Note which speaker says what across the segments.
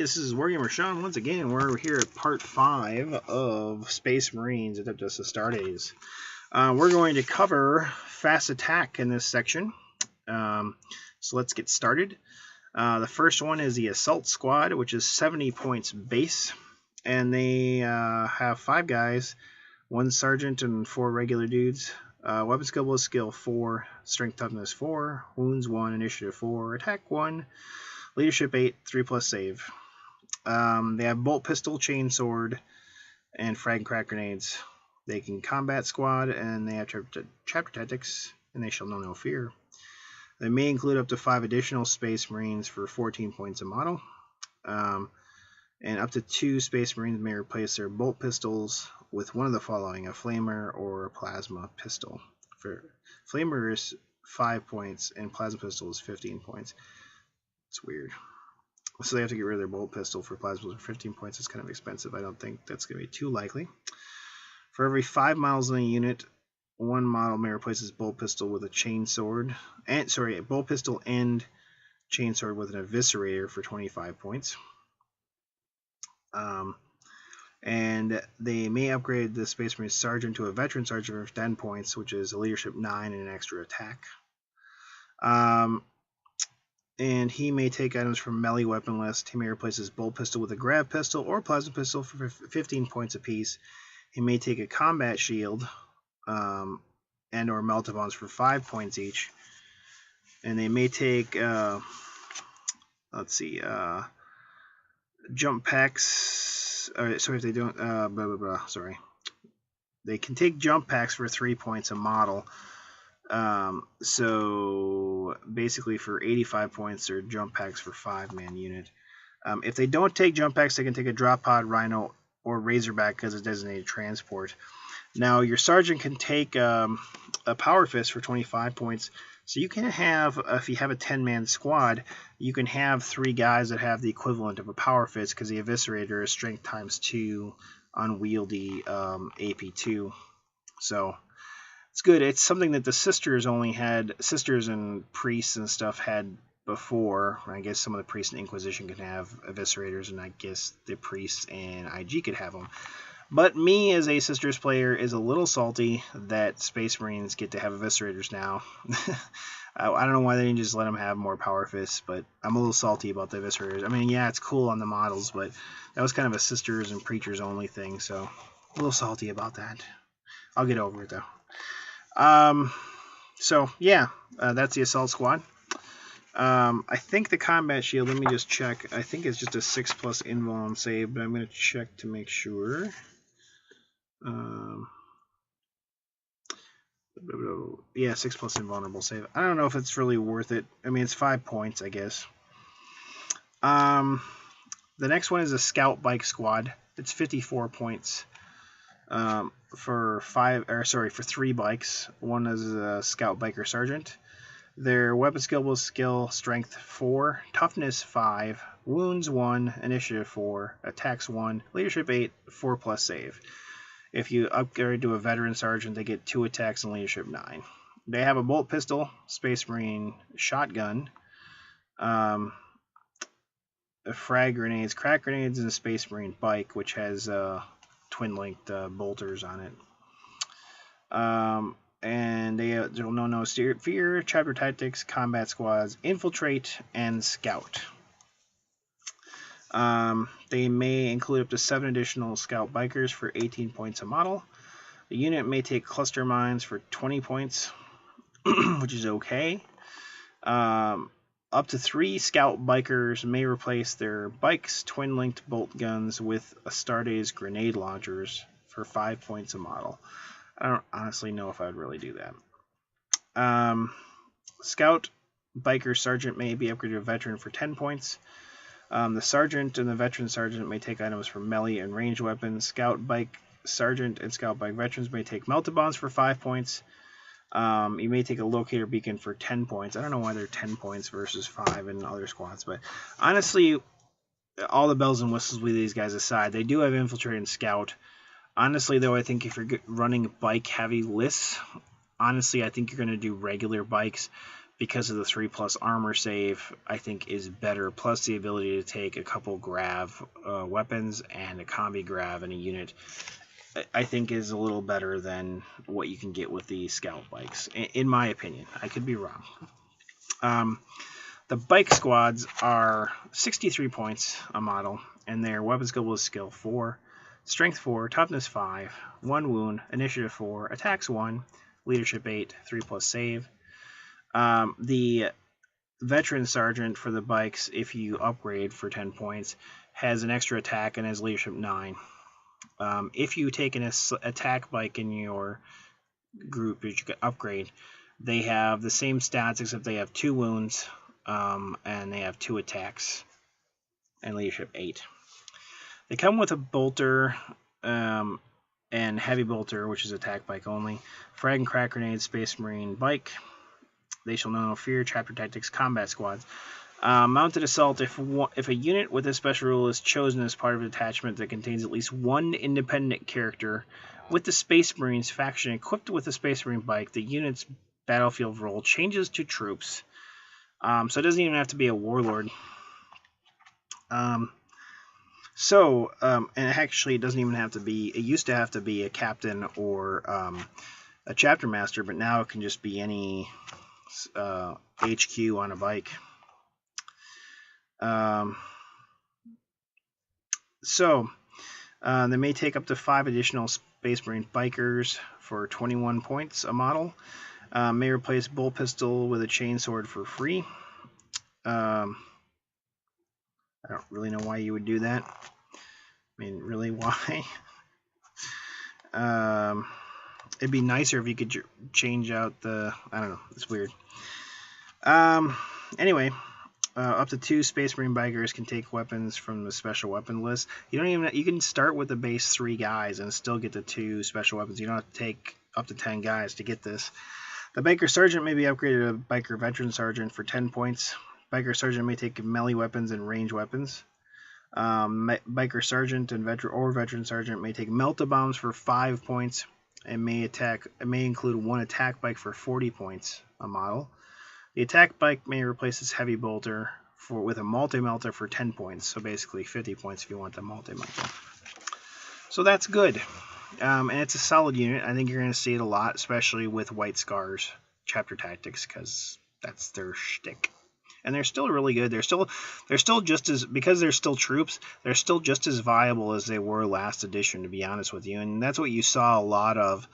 Speaker 1: this is Warhammer Sean once again. We're here at part 5 of Space Marines Adeptus Astartes. We're going to cover fast attack in this section. So let's get started. The first one is the Assault Squad, which is 70 points base. And they have 5 guys, 1 sergeant and 4 regular dudes. Weapon skill was skill 4, strength toughness 4, wounds 1, initiative 4, attack 1, leadership 8, 3+ save. They have bolt pistol, chain sword, and frag and crack grenades. They can combat squad, and they have chapter tactics, and they shall know no fear. They may include up to 5 additional Space Marines for 14 points a model. And up to 2 Space Marines may replace their bolt pistols with one of the following: a flamer or a plasma pistol. For flamer is 5 points, and plasma pistol is 15 points. It's weird. So they have to get rid of their bolt pistol for plasma for 15 points. It's kind of expensive. I don't think that's going to be too likely. For every 5 models in a unit, 1 model may replace its bolt pistol with a chain sword. A bolt pistol and chain sword with an eviscerator for 25 points. And they may upgrade the Space Marine Sergeant to a Veteran Sergeant for 10 points, which is a leadership 9 and an extra attack. And he may take items from melee weapon list. He may replace his bolt pistol with a grab pistol or plasma pistol for 15 points apiece. He may take a combat shield and or meltabons for 5 points each. And they may take, jump packs. Sorry, if they don't, They can take jump packs for 3 points a model. So basically for 85 points, they're jump packs for 5-man unit. If they don't take jump packs, they can take a drop pod, rhino, or razorback because it's designated transport. Now your sergeant can take a power fist for 25 points. So you can have, if you have a 10-man squad, you can have 3 guys that have the equivalent of a power fist because the eviscerator is strength times 2, unwieldy AP2. So it's good. It's something that the sisters and priests and stuff had before. I guess some of the priests and Inquisition can have eviscerators, and I guess the priests and IG could have them. But me, as a sisters player, is a little salty that Space Marines get to have eviscerators now. I don't know why they didn't just let them have more power fists, but I'm a little salty about the eviscerators. I mean, yeah, it's cool on the models, but that was kind of a sisters and preachers only thing, so a little salty about that. I'll get over it, though. So yeah, that's the Assault Squad. I think the combat shield, let me just check. I think it's just a 6+ invuln save, but I'm going to check to make sure. Yeah, 6+ invulnerable save. I don't know if it's really worth it. I mean, it's 5 points, I guess. The next one is a Scout Bike Squad. It's 54 points. For 3 bikes. One is a Scout Biker Sergeant. Their weapon skill was skill strength 4, toughness 5, wounds 1, initiative 4, attacks 1, leadership 8, 4+ save. If you upgrade to a Veteran Sergeant, they get 2 attacks and leadership 9. They have a bolt pistol, Space Marine shotgun, frag grenades, crack grenades, and a Space Marine bike, which has twin-linked bolters on it. And they will know no fear, chapter tactics, combat squads, infiltrate, and scout. They may include up to 7 additional scout bikers for 18 points a model. The unit may take cluster mines for 20 points, which is okay. Up to 3 scout bikers may replace their bikes, twin-linked bolt guns with Astartes grenade launchers for 5 points a model. I don't honestly know if I would really do that. Scout Biker Sergeant may be upgraded to a Veteran for 10 points. The Sergeant and the Veteran Sergeant may take items from melee and ranged weapons. Scout Bike Sergeant and Scout Bike Veterans may take meltabons for 5 points. You may take a locator beacon for 10 points. I don't know why they're 10 points versus 5 in other squads, but honestly, all the bells and whistles with these guys aside, they do have infiltrate and scout. Honestly, though, I think if you're running bike-heavy lists, honestly, I think you're going to do regular bikes because of the 3+ armor save, I think is better, plus the ability to take a couple grav weapons and a combi grav in a unit, I think is a little better than what you can get with the scout bikes, in my opinion. I could be wrong. The bike squads are 63 points a model, and their weapon skill is skill 4, strength 4, toughness 5, 1 wound, initiative 4, attacks 1, leadership 8, 3+ save. The veteran sergeant for the bikes, if you upgrade for 10 points, has an extra attack and has leadership 9. If you take an attack bike in your group that you can upgrade, they have the same stats except they have 2 wounds and they have 2 attacks and leadership 8. They come with a bolter and heavy bolter, which is attack bike only, frag and crack grenade, space marine bike. They shall know no fear, chapter tactics, combat squads. Mounted assault, if a unit with a special rule is chosen as part of a detachment that contains at least 1 independent character with the Space Marines faction equipped with a Space Marine bike, the unit's battlefield role changes to troops. So it doesn't even have to be a warlord. And actually it doesn't even have to be, it used to have to be a captain or a chapter master, but now it can just be any HQ on a bike. They may take up to 5 additional Space Marine bikers for 21 points a model. May replace bolt pistol with a chainsword for free. I don't really know why you would do that. I mean, really, why? It'd be nicer if you could change out the... I don't know. It's weird. Anyway, up to 2 Space Marine bikers can take weapons from the special weapon list. You can start with the base 3 guys and still get the 2 special weapons. You don't have to take up to 10 guys to get this. The biker sergeant may be upgraded to a biker veteran sergeant for 10 points. Biker sergeant may take melee weapons and range weapons. Biker sergeant and veteran sergeant may take melta bombs for 5 points and may include 1 attack bike for 40 points a model. The attack bike may replace its heavy bolter with a multi-melta for 10 points, so basically 50 points if you want the multi-melta. So that's good. And it's a solid unit. I think you're going to see it a lot, especially with White Scars chapter tactics, because that's their shtick. And they're still really good. They're still just as, because they're still troops, they're still just as viable as they were last edition, to be honest with you. And that's what you saw a lot of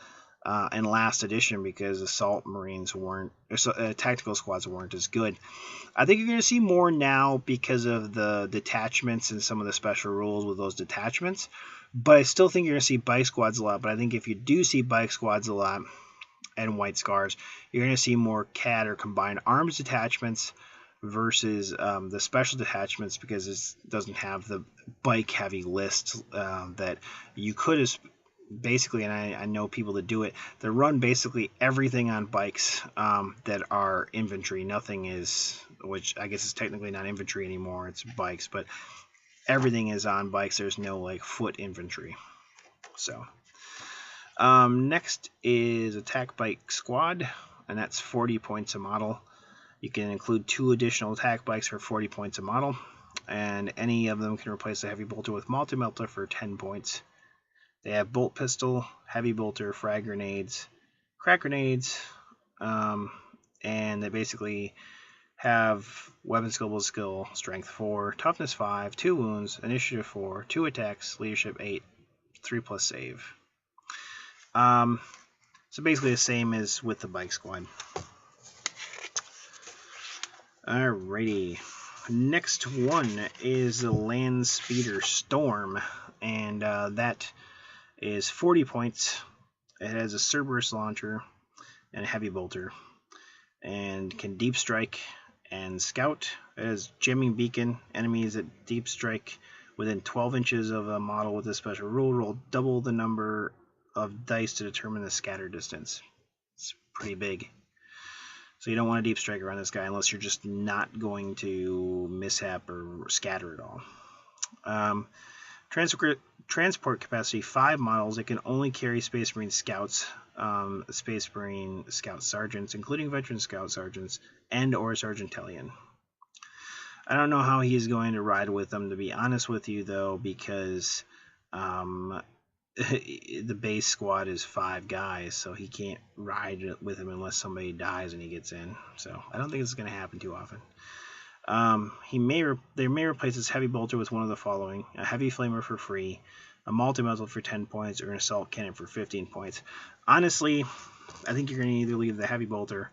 Speaker 1: in last edition, because assault marines weren't, tactical squads weren't as good. I think you're going to see more now because of the detachments and some of the special rules with those detachments. But I still think you're going to see bike squads a lot. But I think if you do see bike squads a lot and White Scars, you're going to see more CAD or combined arms detachments versus the special detachments, because it doesn't have the bike heavy list that you could have basically, and I know people that do it, they run basically everything on bikes that are infantry. Nothing is, which I guess is technically not infantry anymore, it's bikes, but everything is on bikes. There's no like foot infantry. So next is attack bike squad, and that's 40 points a model. You can include 2 additional attack bikes for 40 points a model, and any of them can replace the heavy bolter with multi-melta for 10 points. They have bolt pistol, heavy bolter, frag grenades, crack grenades, and they basically have weapon skill, strength 4, toughness 5, 2 wounds, initiative 4, 2 attacks, leadership 8, 3+ save. So basically the same as with the bike squad. Alrighty, next one is the Landspeeder Storm, and that is 40 points. It has a Cerberus launcher and a heavy bolter, and can deep strike and scout. It has jamming beacon. Enemies at deep strike within 12 inches of a model with a special rule roll double the number of dice to determine the scatter distance. It's pretty big. So you don't want a deep strike around this guy unless you're just not going to mishap or scatter at all. Transport capacity 5 models. It can only carry Space Marine scouts Space Marine Scout Sergeants, including Veteran Scout Sergeants and or Sergeantalian. I don't know how he's going to ride with them, to be honest with you, though, because the base squad is 5 guys, so he can't ride with him unless somebody dies and he gets in. So I don't think it's going to happen too often. They may replace his heavy bolter with one of the following: a heavy flamer for free, a multi-muzzle for 10 points, or an assault cannon for 15 points. Honestly, I think you're going to either leave the heavy bolter,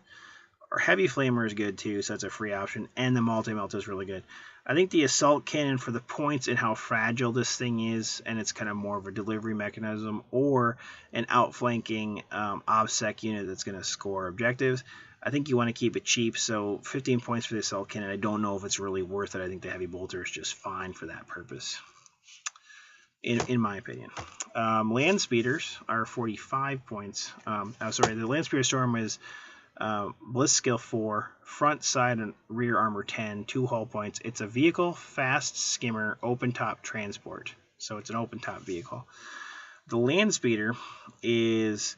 Speaker 1: or heavy flamer is good too, so that's a free option, and the multi-melt is really good. I think the assault cannon, for the points and how fragile this thing is, and it's kind of more of a delivery mechanism, or an outflanking OBSEC unit that's going to score objectives, I think you want to keep it cheap. So 15 points for the assault cannon, I don't know if it's really worth it. I think the heavy bolter is just fine for that purpose, in my opinion. Land speeders are 45 points. The Landspeeder Storm is Bliss skill 4, front, side, and rear armor 10, 2 hull points. It's a vehicle, fast skimmer, open top transport. So it's an open top vehicle. The Landspeeder is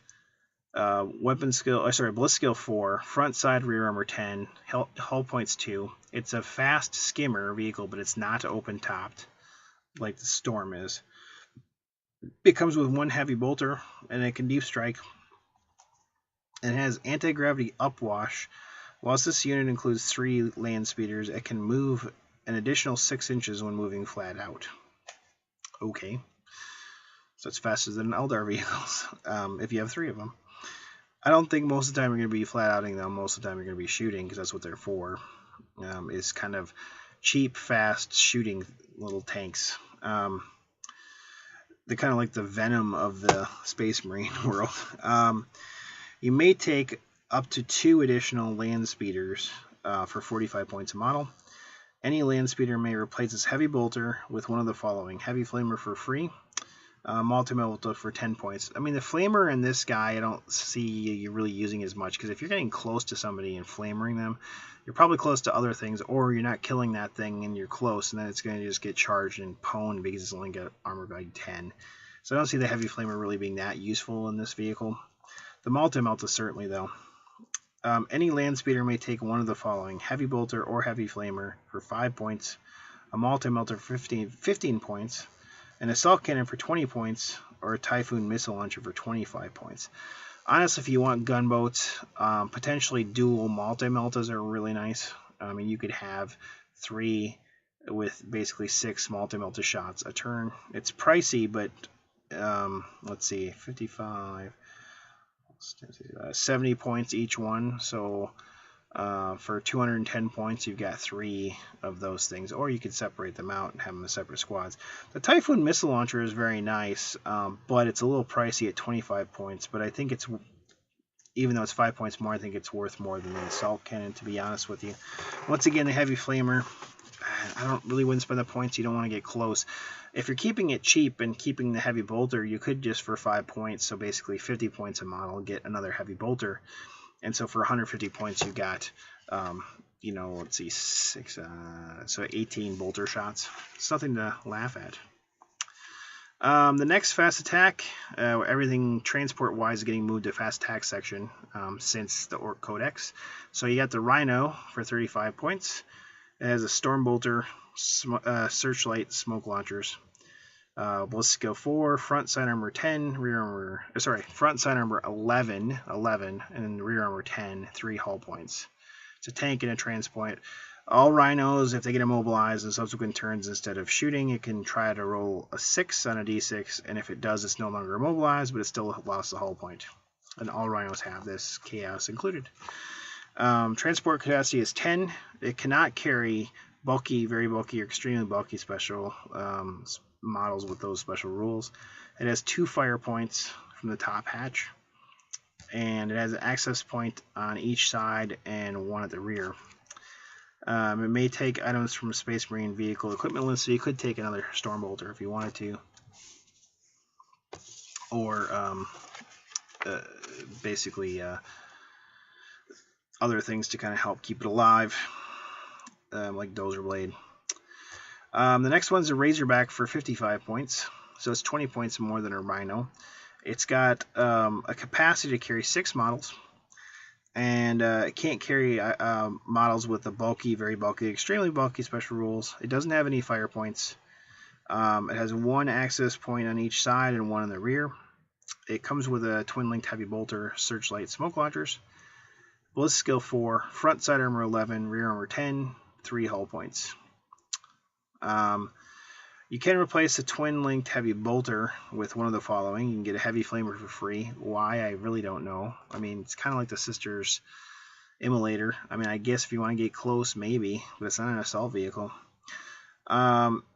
Speaker 1: Bliss skill 4, front, side, rear armor 10, hull points 2. It's a fast skimmer vehicle, but it's not open topped like the Storm is. It comes with 1 heavy bolter, and it can deep strike. It has anti-gravity upwash. Whilst this unit includes 3 land speeders, it can move an additional 6 inches when moving flat out. Okay. So it's faster than Eldar vehicles, if you have 3 of them. I don't think most of the time you're going to be flat outing them. Most of the time you're going to be shooting, because that's what they're for. Is kind of cheap, fast shooting little tanks. They're kind of like the Venom of the Space Marine world. You may take up to 2 additional land speeders for 45 points a model. Any land speeder may replace its heavy bolter with one of the following: heavy flamer for free, multi-melta for 10 points. I mean, the flamer in this guy, I don't see you really using as much, because if you're getting close to somebody and flamering them, you're probably close to other things, or you're not killing that thing and you're close, and then it's going to just get charged and pwned because it's only got armor value 10. So I don't see the heavy flamer really being that useful in this vehicle. The multi-melta certainly, though. Any land speeder may take one of the following: heavy bolter or heavy flamer for 5 points, a multi-melta for 15 points, an assault cannon for 20 points, or a Typhoon missile launcher for 25 points. Honestly, if you want gunboats, potentially dual multi-meltas are really nice. I mean, you could have 3 with basically 6 multi-melta shots a turn. It's pricey, but let's see, 55... 70 points each one, so for 210 points you've got 3 of those things, or you could separate them out and have them as separate squads. The Typhoon missile launcher is very nice, but it's a little pricey at 25 points, but I think it's, even though it's 5 points more, I think it's worth more than the assault cannon, to be honest with you. Once again, the heavy flamer, I wouldn't spend the points. You don't want to get close. If you're keeping it cheap and keeping the heavy bolter, you could just, for 5 points, so basically 50 points a model, get another heavy bolter. And so for 150 points, you got, let's see, 6, so 18 bolter shots. It's nothing to laugh at. The next fast attack, everything transport-wise is getting moved to fast attack section since the Orc Codex. So you got the Rhino for 35 points. It has a Storm Bolter, Searchlight, Smoke Launchers. Bliss skill 4, front side armor 10, front side armor 11, and rear armor 10, 3 hull points. It's a tank and a transport. All Rhinos, if they get immobilized in subsequent turns, instead of shooting, it can try to roll a 6 on a d6, and if it does, it's no longer immobilized, but it still lost the hull point. And all Rhinos have this, chaos included. Transport capacity is 10. It cannot carry bulky, very bulky, or extremely bulky special models with those special rules. It has 2 fire points from the top hatch, and it has an access point on each side and 1 at the rear. It may take items from a Space Marine vehicle equipment list, so you could take another Storm Bolter if you wanted to, or basically other things to kind of help keep it alive, like Dozer Blade. The next one's a Razorback for 55 points, so it's 20 points more than a Rhino. It's got a capacity to carry 6 models, and it can't carry models with the bulky, very bulky, extremely bulky special rules. It doesn't have any fire points. It has 1 access point on each side and 1 in the rear. It comes with a twin-linked heavy bolter, searchlight, smoke launchers, ballistic skill 4, front side armor 11, rear armor 10, 3 hull points. You can replace the twin-linked heavy bolter with one of the following. You can get a heavy flamer for free. Why, I really don't know. I mean, it's kind of like the Sisters Immolator. I mean, I guess if you want to get close, maybe, but it's not an assault vehicle.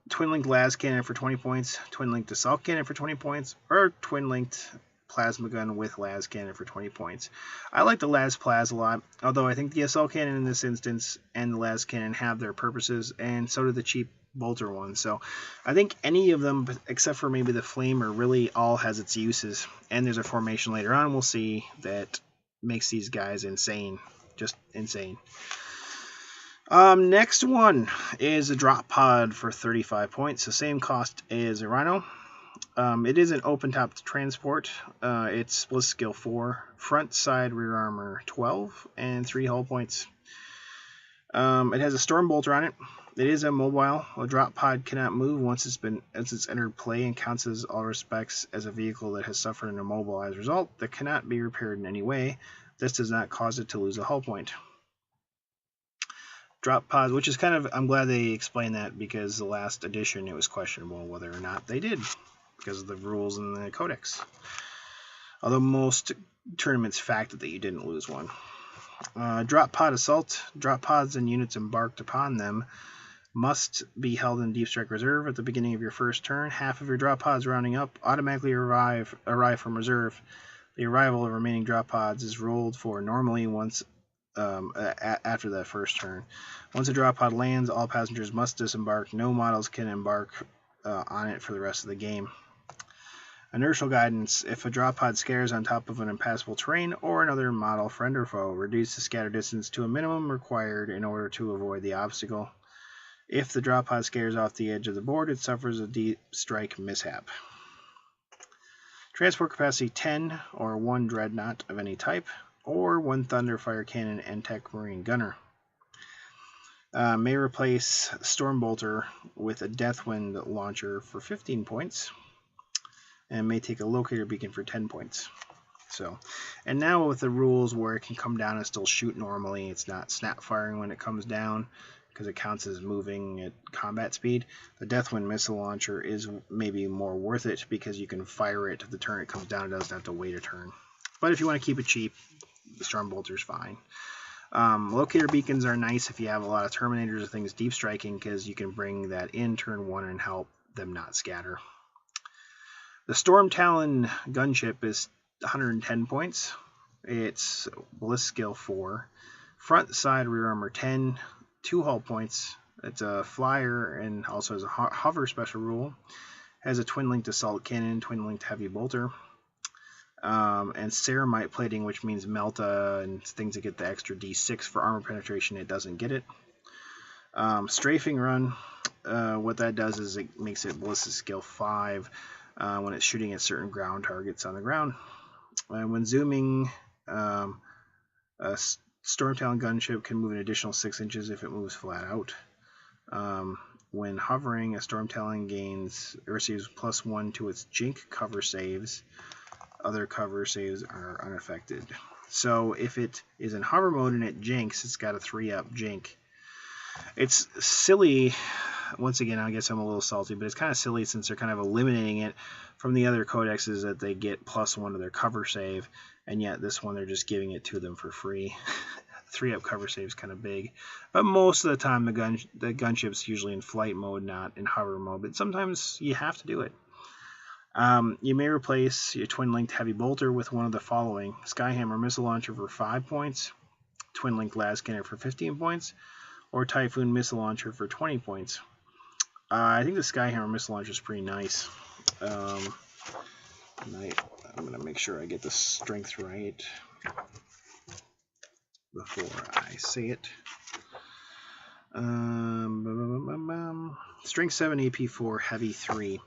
Speaker 1: Twin-linked las cannon for 20 points, twin-linked assault cannon for 20 points, or twin-linked plasma gun with las cannon for 20 points. I like the las plas a lot, although I think the assault cannon in this instance and the las cannon have their purposes, and so do the cheap bolter one. So I think any of them, except for maybe the flamer, really all has its uses. And there's a formation later on we'll see that makes these guys insane, just insane. Next one is a drop pod for 35 points, the same cost as a Rhino. It is an open top transport. It's ballistic skill 4, front side rear armor 12, and 3 hull points. It has a storm bolter on it. It is immobile. A drop pod cannot move once it's entered play and counts as all respects as a vehicle that has suffered an immobilized result that cannot be repaired in any way. This does not cause it to lose a hull point. Drop pods, which is kind of, I'm glad they explained that, because the last edition it was questionable whether or not they did because of the rules in the Codex. Although most tournaments factored that you didn't lose one. Drop pod assault. Drop pods and units embarked upon them must be held in Deep Strike Reserve at the beginning of your first turn. Half of your drop pods rounding up automatically arrive from reserve. The arrival of remaining drop pods is rolled for normally once after that first turn. Once a drop pod lands, all passengers must disembark. No models can embark on it for the rest of the game. Inertial guidance. If a drop pod scares on top of an impassable terrain or another model, friend or foe, reduce the scatter distance to a minimum required in order to avoid the obstacle. If the drop pod scares off the edge of the board, it suffers a deep strike mishap. Transport capacity 10, or 1 dreadnought of any type, or 1 Thunderfire cannon and Tack Marine gunner. May replace Storm Bolter with a Deathwind launcher for 15 points, and may take a locator beacon for 10 points. So, and now with the rules where it can come down and still shoot normally, it's not snap firing when it comes down, because it counts as moving at combat speed. The Deathwind missile launcher is maybe more worth it because you can fire it the turn it comes down. It doesn't have to wait a turn. But if you want to keep it cheap, the Storm Bolter's fine. Locator beacons are nice if you have a lot of Terminators or things deep striking, because you can bring that in turn 1 and help them not scatter. The Storm Talon gunship is 110 points. It's ballistic skill 4, front side rear armor 10, 2 hull points. It's a flyer and also has a hover special rule. Has a twin-linked assault cannon, twin-linked heavy bolter, and ceramite plating, which means melta and things that get the extra D6 for armor penetration. It doesn't get it. Strafing run. What that does is it makes it ballistic skill 5 when it's shooting at certain ground targets on the ground. When zooming, a Storm Talon gunship can move an additional 6 inches if it moves flat out. When hovering, a Storm Talon receives +1 to its Jink cover saves. Other cover saves are unaffected. So if it is in hover mode and it jinks, it's got a 3-up Jink. It's silly. Once again, I guess I'm a little salty, but it's kind of silly since they're kind of eliminating it from the other codexes that they get +1 to their cover save, and yet this one they're just giving it to them for free. 3-up cover save is kind of big, but most of the time the gunship's usually in flight mode, not in hover mode, but sometimes you have to do it. You may replace your twin-linked heavy bolter with one of the following: Skyhammer missile launcher for 5 points, twin-linked las cannon for 15 points, or Typhoon missile launcher for 20 points. I think the Skyhammer missile launcher is pretty nice. I'm going to make sure I get the strength right before I say it. Strength 7, AP 4, Heavy 3.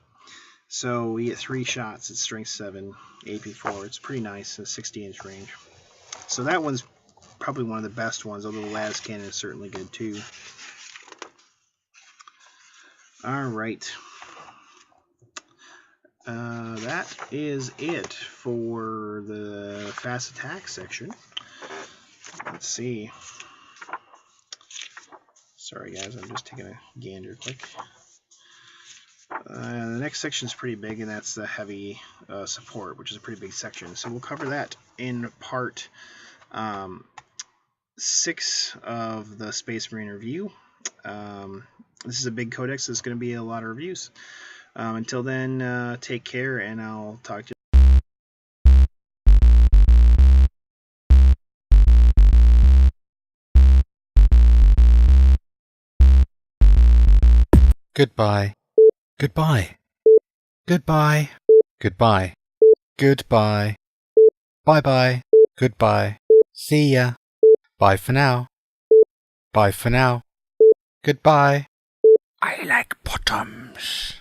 Speaker 1: So we get 3 shots at strength 7, AP 4. It's pretty nice, a 60-inch range. So that one's probably one of the best ones, although the las cannon is certainly good too. Alright. That is it for the fast attack section. Let's see. Sorry guys, I'm just taking a gander quick. The next section is pretty big, and that's the heavy support, which is a pretty big section. So we'll cover that in part 6 of the Space Marine review. This is a big codex, so it's going to be a lot of reviews. Until then, take care, and I'll talk to you.
Speaker 2: Goodbye. Goodbye. Goodbye. Goodbye. Goodbye. Bye-bye. Goodbye. See ya. Bye for now. Bye for now. Goodbye. I like bottoms.